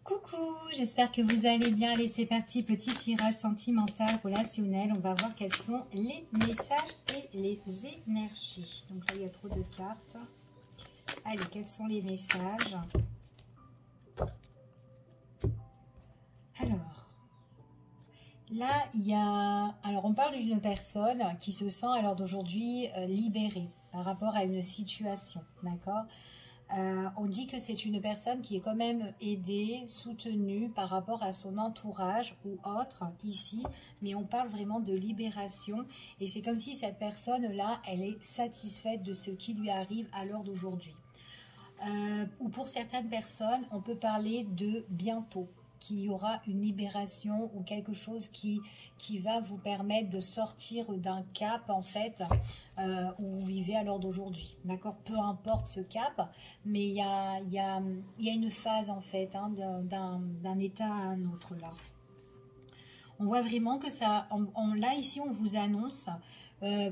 Coucou, j'espère que vous allez bien. Allez, c'est parti, petit tirage sentimental, relationnel. On va voir quels sont les messages et les énergies. Donc là, il y a trop de cartes. Allez, quels sont les messages? Alors, là, il y a... Alors, on parle d'une personne qui se sent, à l'heure d'aujourd'hui, libérée par rapport à une situation, d'accord? On dit que c'est une personne qui est quand même aidée, soutenue par rapport à son entourage ou autre ici, mais on parle vraiment de libération et c'est comme si cette personne-là, elle est satisfaite de ce qui lui arrive à l'heure d'aujourd'hui. Ou pour certaines personnes, on peut parler de bientôt, qu'il y aura une libération ou quelque chose qui va vous permettre de sortir d'un cap en fait où vous vivez à l'heure d'aujourd'hui, d'accord? Peu importe ce cap, mais il y a une phase en fait hein, d'un état à un autre là. On voit vraiment que ça, là ici on vous annonce,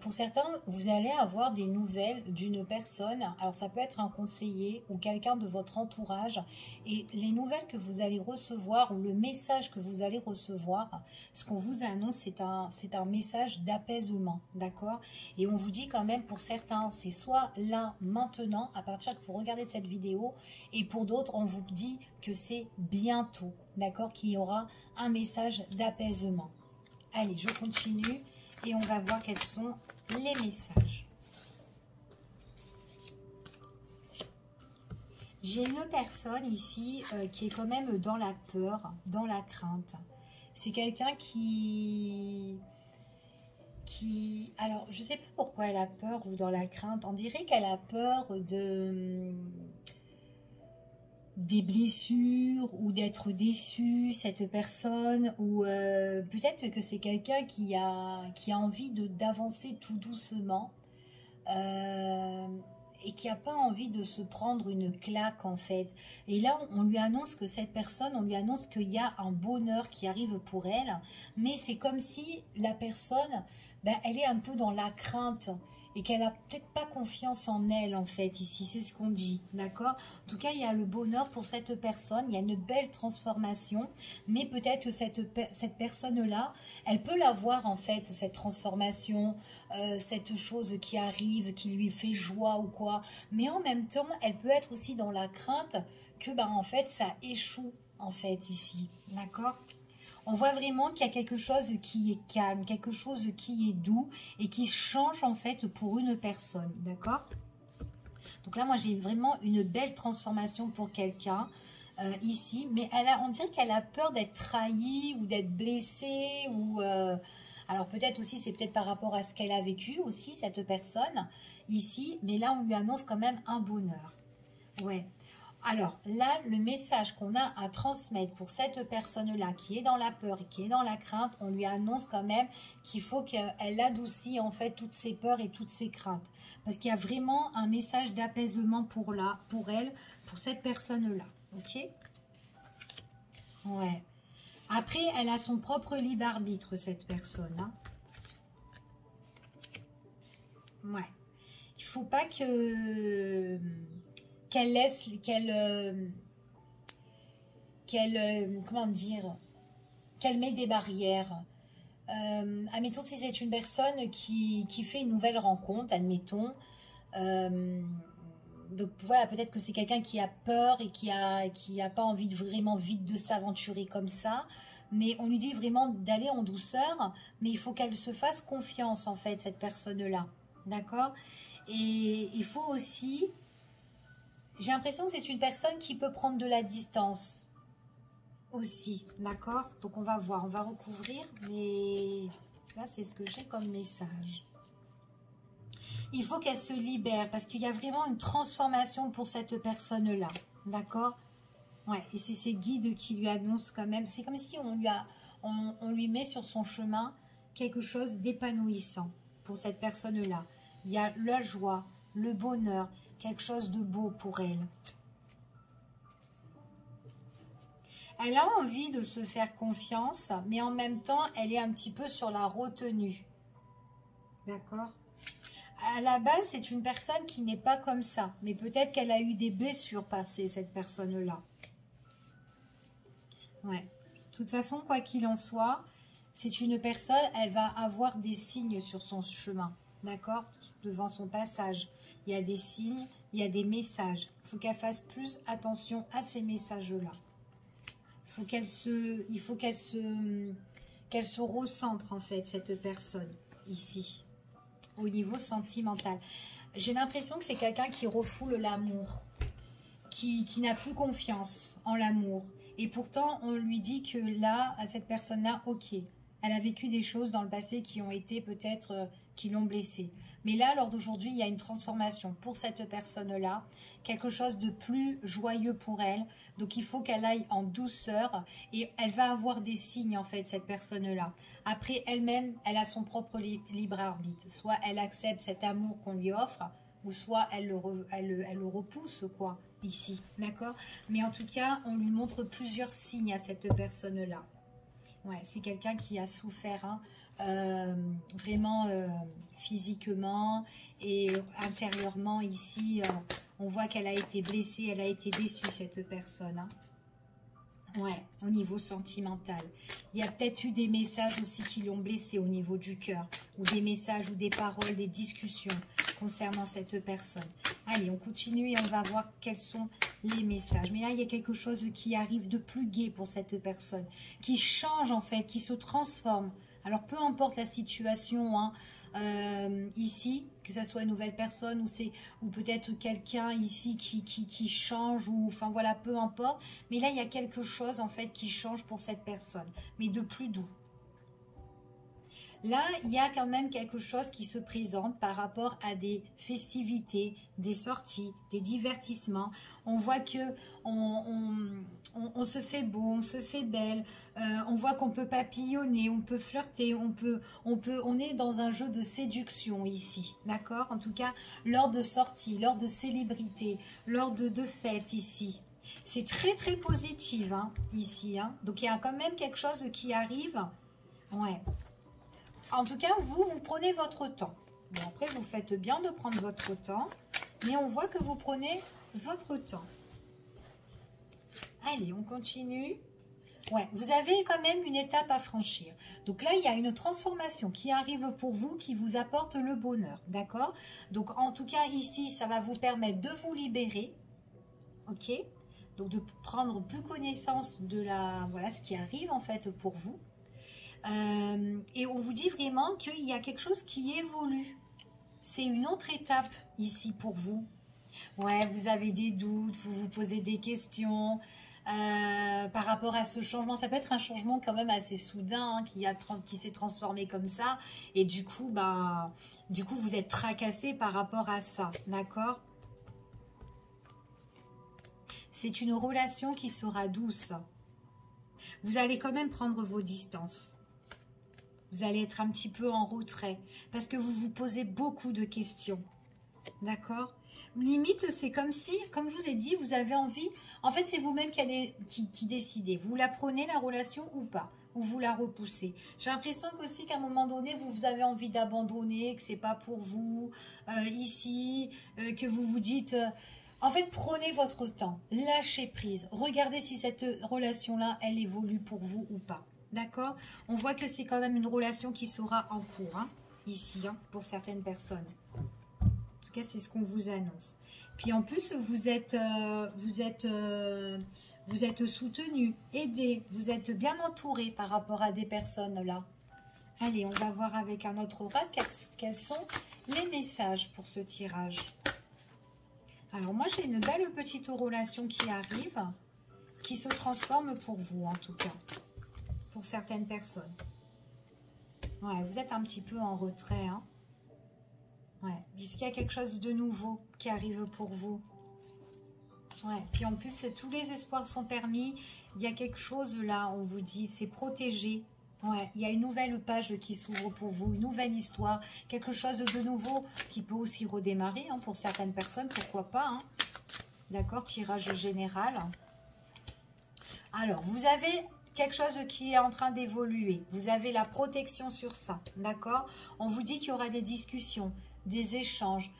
pour certains vous allez avoir des nouvelles d'une personne, alors ça peut être un conseiller ou quelqu'un de votre entourage et les nouvelles que vous allez recevoir ou le message que vous allez recevoir, ce qu'on vous annonce c'est un message d'apaisement, d'accord? Et on vous dit quand même pour certains c'est soit là maintenant à partir que vous regardez cette vidéo et pour d'autres on vous dit que c'est bientôt, d'accord, qu'il y aura un message d'apaisement. Allez, je continue et on va voir quels sont les messages. J'ai une personne ici qui est quand même dans la peur, dans la crainte. C'est quelqu'un qui... Alors, je ne sais pas pourquoi elle a peur ou dans la crainte. On dirait qu'elle a peur des blessures ou d'être déçue, cette personne, ou peut-être que c'est quelqu'un qui a envie d'avancer tout doucement et qui n'a pas envie de se prendre une claque en fait. Et là, on lui annonce que cette personne, on lui annonce qu'il y a un bonheur qui arrive pour elle, mais c'est comme si la personne, ben, elle est un peu dans la crainte et qu'elle n'a peut-être pas confiance en elle en fait ici, c'est ce qu'on dit, d'accord? En tout cas, il y a le bonheur pour cette personne, il y a une belle transformation, mais peut-être que cette personne-là, elle peut la voir en fait, cette transformation, cette chose qui arrive, qui lui fait joie ou quoi, mais en même temps, elle peut être aussi dans la crainte que ben, en fait, ça échoue en fait ici, d'accord? On voit vraiment qu'il y a quelque chose qui est calme, quelque chose qui est doux et qui change en fait pour une personne, d'accord? Donc là, moi, j'ai vraiment une belle transformation pour quelqu'un ici, mais on dirait qu'elle a peur d'être trahie ou d'être blessée ou... alors peut-être aussi, c'est peut-être par rapport à ce qu'elle a vécu aussi, cette personne ici, mais là, on lui annonce quand même un bonheur. Ouais. Alors là, le message qu'on a à transmettre pour cette personne-là qui est dans la peur et qui est dans la crainte, on lui annonce quand même qu'il faut qu'elle adoucisse en fait toutes ses peurs et toutes ses craintes. Parce qu'il y a vraiment un message d'apaisement pour elle, pour cette personne-là. Ok? Ouais. Après, elle a son propre libre arbitre, cette personne. Hein. Ouais. Il ne faut pas que... qu'elle laisse, comment dire, qu'elle met des barrières. Admettons, si c'est une personne qui fait une nouvelle rencontre, admettons, donc voilà, peut-être que c'est quelqu'un qui a peur et qui a pas envie vraiment vite de s'aventurer comme ça, mais on lui dit vraiment d'aller en douceur, mais il faut qu'elle se fasse confiance en fait, cette personne-là, d'accord? Et il faut aussi... J'ai l'impression que c'est une personne qui peut prendre de la distance aussi, d'accord? Donc on va voir, on va recouvrir, mais là c'est ce que j'ai comme message. Il faut qu'elle se libère parce qu'il y a vraiment une transformation pour cette personne-là, d'accord? Ouais, et c'est ses guides qui lui annoncent quand même, c'est comme si on lui met sur son chemin quelque chose d'épanouissant pour cette personne-là. Il y a la joie, le bonheur, quelque chose de beau pour elle. Elle a envie de se faire confiance, mais en même temps, elle est un petit peu sur la retenue. D'accord? À la base, c'est une personne qui n'est pas comme ça, mais peut-être qu'elle a eu des blessures passées, cette personne-là. Ouais. De toute façon, quoi qu'il en soit, c'est une personne, elle va avoir des signes sur son chemin, d'accord? Devant son passage, il y a des signes, il y a des messages. Il faut qu'elle fasse plus attention à ces messages-là. Il faut qu'elle se recentre, en fait, cette personne, ici, au niveau sentimental. J'ai l'impression que c'est quelqu'un qui refoule l'amour, qui n'a plus confiance en l'amour. Et pourtant, on lui dit que là, à cette personne-là, ok, elle a vécu des choses dans le passé qui ont été peut-être, qui l'ont blessée. Mais là, lors d'aujourd'hui, il y a une transformation pour cette personne-là, quelque chose de plus joyeux pour elle. Donc, il faut qu'elle aille en douceur et elle va avoir des signes, en fait, cette personne-là. Après, elle-même, elle a son propre libre arbitre. Soit elle accepte cet amour qu'on lui offre, ou soit elle le repousse, quoi, ici, d'accord? Mais en tout cas, on lui montre plusieurs signes à cette personne-là. Ouais, c'est quelqu'un qui a souffert, hein, vraiment physiquement et intérieurement ici. On voit qu'elle a été blessée, elle a été déçue, cette personne, hein. Ouais, au niveau sentimental. Il y a peut-être eu des messages aussi qui l'ont blessée au niveau du cœur, ou des messages ou des paroles, des discussions concernant cette personne. Allez, on continue et on va voir quels sont les messages. Mais là, il y a quelque chose qui arrive de plus gai pour cette personne, qui change en fait, qui se transforme. Alors, peu importe la situation, hein, ici, que ça soit une nouvelle personne ou peut-être quelqu'un ici qui change, ou enfin voilà, peu importe. Mais là, il y a quelque chose en fait qui change pour cette personne, mais de plus doux. Là, il y a quand même quelque chose qui se présente par rapport à des festivités, des sorties, des divertissements. On voit que on se fait beau, on se fait belle, on voit qu'on peut papillonner, on peut flirter, on est dans un jeu de séduction ici, d'accord? En tout cas, lors de sorties, lors de célébrités, lors de fêtes ici. C'est très très positif, hein, ici, hein. Donc il y a quand même quelque chose qui arrive. Ouais. En tout cas, vous prenez votre temps. Bon, après, vous faites bien de prendre votre temps, mais on voit que vous prenez votre temps. Allez, on continue. Ouais, vous avez quand même une étape à franchir. Donc là, il y a une transformation qui arrive pour vous, qui vous apporte le bonheur, d'accord? Donc, en tout cas, ici, ça va vous permettre de vous libérer, ok? Donc, de prendre plus connaissance de voilà, ce qui arrive, en fait, pour vous. Et on vous dit vraiment qu'il y a quelque chose qui évolue. C'est une autre étape ici pour vous. Ouais, vous avez des doutes, vous vous posez des questions par rapport à ce changement. Ça peut être un changement quand même assez soudain, hein, qui s'est transformé comme ça. Et du coup, vous êtes tracassé par rapport à ça. D'accord? C'est une relation qui sera douce. Vous allez quand même prendre vos distances. Vous allez être un petit peu en retrait parce que vous vous posez beaucoup de questions. D'accord? Limite, c'est comme si, comme je vous ai dit, vous avez envie... En fait, c'est vous-même qui décidez. Vous la prenez, la relation, ou pas? Ou vous la repoussez? J'ai l'impression qu'aussi qu'à un moment donné, vous avez envie d'abandonner, que c'est pas pour vous, ici, que vous vous dites... en fait, prenez votre temps, lâchez prise. Regardez si cette relation-là, elle évolue pour vous ou pas. D'accord? On voit que c'est quand même une relation qui sera en cours, hein, ici, hein, pour certaines personnes. En tout cas, c'est ce qu'on vous annonce. Puis en plus, vous êtes soutenu, aidé, vous êtes bien entouré par rapport à des personnes là. Allez, on va voir avec un autre oracle quels sont les messages pour ce tirage. Alors moi, j'ai une belle petite relation qui arrive, qui se transforme pour vous en tout cas. Pour certaines personnes. Ouais, vous êtes un petit peu en retrait, hein. Ouais, puisqu'il y a quelque chose de nouveau qui arrive pour vous. Ouais, puis en plus, tous les espoirs sont permis. Il y a quelque chose là, on vous dit, c'est protégé. Ouais, il y a une nouvelle page qui s'ouvre pour vous, une nouvelle histoire, quelque chose de nouveau qui peut aussi redémarrer, hein, pour certaines personnes, pourquoi pas, hein. D'accord, tirage général. Alors, vous avez... quelque chose qui est en train d'évoluer. Vous avez la protection sur ça, d'accord? On vous dit qu'il y aura des discussions, des échanges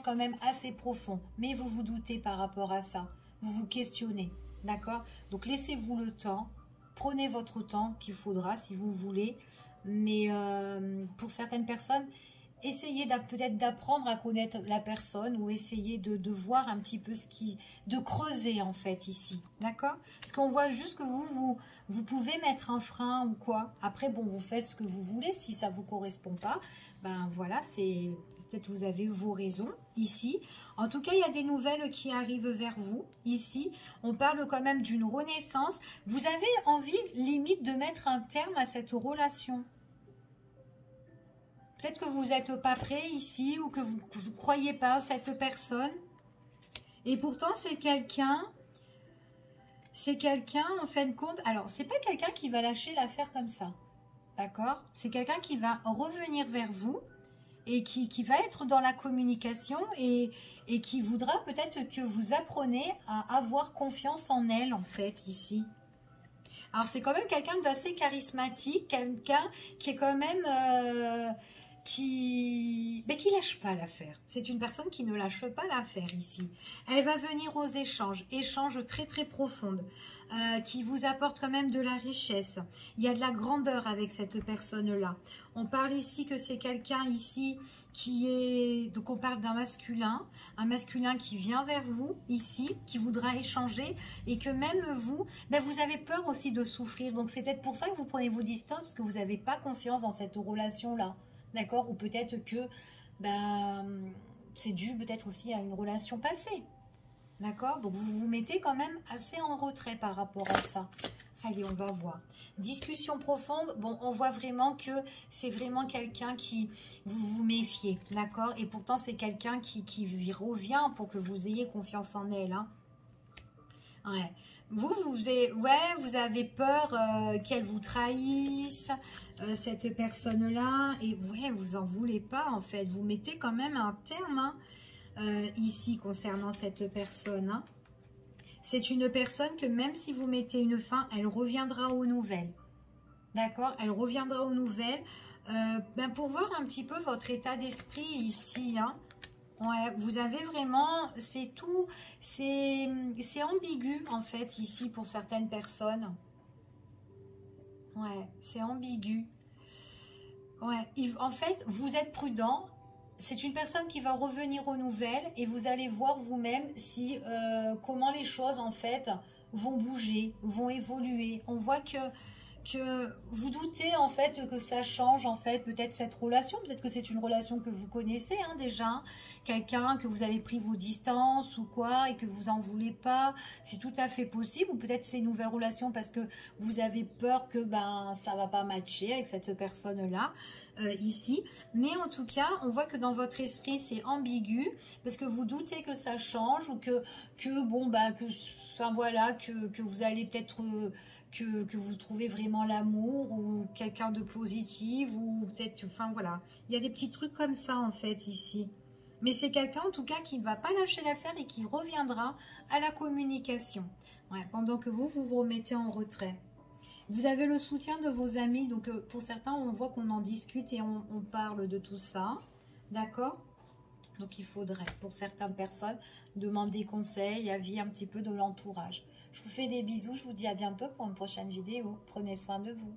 quand même assez profonds. Mais vous vous doutez par rapport à ça. Vous vous questionnez, d'accord? Donc laissez-vous le temps, prenez votre temps qu'il faudra si vous voulez. Mais pour certaines personnes, essayez peut-être d'apprendre à connaître la personne ou essayez de voir un petit peu de creuser en fait ici, d'accord? Parce qu'on voit juste que vous pouvez mettre un frein ou quoi. Après, bon, vous faites ce que vous voulez. Si ça vous correspond pas, ben voilà, c'est peut-être vous avez vos raisons ici. En tout cas, il y a des nouvelles qui arrivent vers vous ici. On parle quand même d'une renaissance. Vous avez envie limite de mettre un terme à cette relation. Peut-être que vous n'êtes pas prêt ici ou que vous ne croyez pas à cette personne. Et pourtant, c'est quelqu'un en fin de compte. Alors, c'est pas quelqu'un qui va lâcher l'affaire comme ça. D'accord? C'est quelqu'un qui va revenir vers vous et qui va être dans la communication et qui voudra peut-être que vous appreniez à avoir confiance en elle, en fait, ici. Alors, c'est quand même quelqu'un d'assez charismatique, quelqu'un qui est quand même... qui lâche pas l'affaire. C'est une personne qui ne lâche pas l'affaire ici. Elle va venir aux échanges très très profondes, qui vous apportent quand même de la richesse. Il y a de la grandeur avec cette personne-là. On parle ici que c'est quelqu'un ici qui est... Donc on parle d'un masculin, un masculin qui vient vers vous ici, qui voudra échanger et que même vous, ben vous avez peur aussi de souffrir. Donc c'est peut-être pour ça que vous prenez vos distances parce que vous n'avez pas confiance dans cette relation-là. D'accord? Ou peut-être que ben, c'est dû peut-être aussi à une relation passée. D'accord? Donc vous vous mettez quand même assez en retrait par rapport à ça. Allez, on va voir. Discussion profonde. Bon, on voit vraiment que c'est vraiment quelqu'un qui vous vous méfiez. D'accord? Et pourtant, c'est quelqu'un qui revient pour que vous ayez confiance en elle. Hein. Ouais. Vous avez peur qu'elle vous trahisse, cette personne-là, et ouais, vous en voulez pas en fait. Vous mettez quand même un terme hein, ici concernant cette personne. Hein. C'est une personne que même si vous mettez une fin, elle reviendra aux nouvelles. D'accord? Elle reviendra aux nouvelles ben pour voir un petit peu votre état d'esprit ici. Hein. Ouais, vous avez vraiment, c'est tout, c'est ambigu en fait ici pour certaines personnes. Ouais, c'est ambigu. Ouais, en fait, vous êtes prudent. C'est une personne qui va revenir aux nouvelles et vous allez voir vous-même si comment les choses en fait vont bouger, vont évoluer. On voit que vous doutez en fait que ça change en fait peut-être cette relation, peut-être que c'est une relation que vous connaissez hein, déjà, hein. Quelqu'un que vous avez pris vos distances ou quoi et que vous en voulez pas, c'est tout à fait possible, ou peut-être c'est une nouvelle relation parce que vous avez peur que ben ça va pas matcher avec cette personne-là ici, mais en tout cas on voit que dans votre esprit c'est ambigu parce que vous doutez que ça change ou que bon bah que enfin voilà que vous allez peut-être que vous trouvez vraiment l'amour ou quelqu'un de positif ou peut-être, enfin voilà, il y a des petits trucs comme ça en fait ici. Mais c'est quelqu'un en tout cas qui ne va pas lâcher l'affaire et qui reviendra à la communication. Ouais, pendant que vous vous remettez en retrait. Vous avez le soutien de vos amis, donc pour certains on voit qu'on en discute et on parle de tout ça, d'accord? Donc il faudrait pour certaines personnes demander conseil, avis un petit peu de l'entourage. Je vous fais des bisous, je vous dis à bientôt pour une prochaine vidéo. Prenez soin de vous.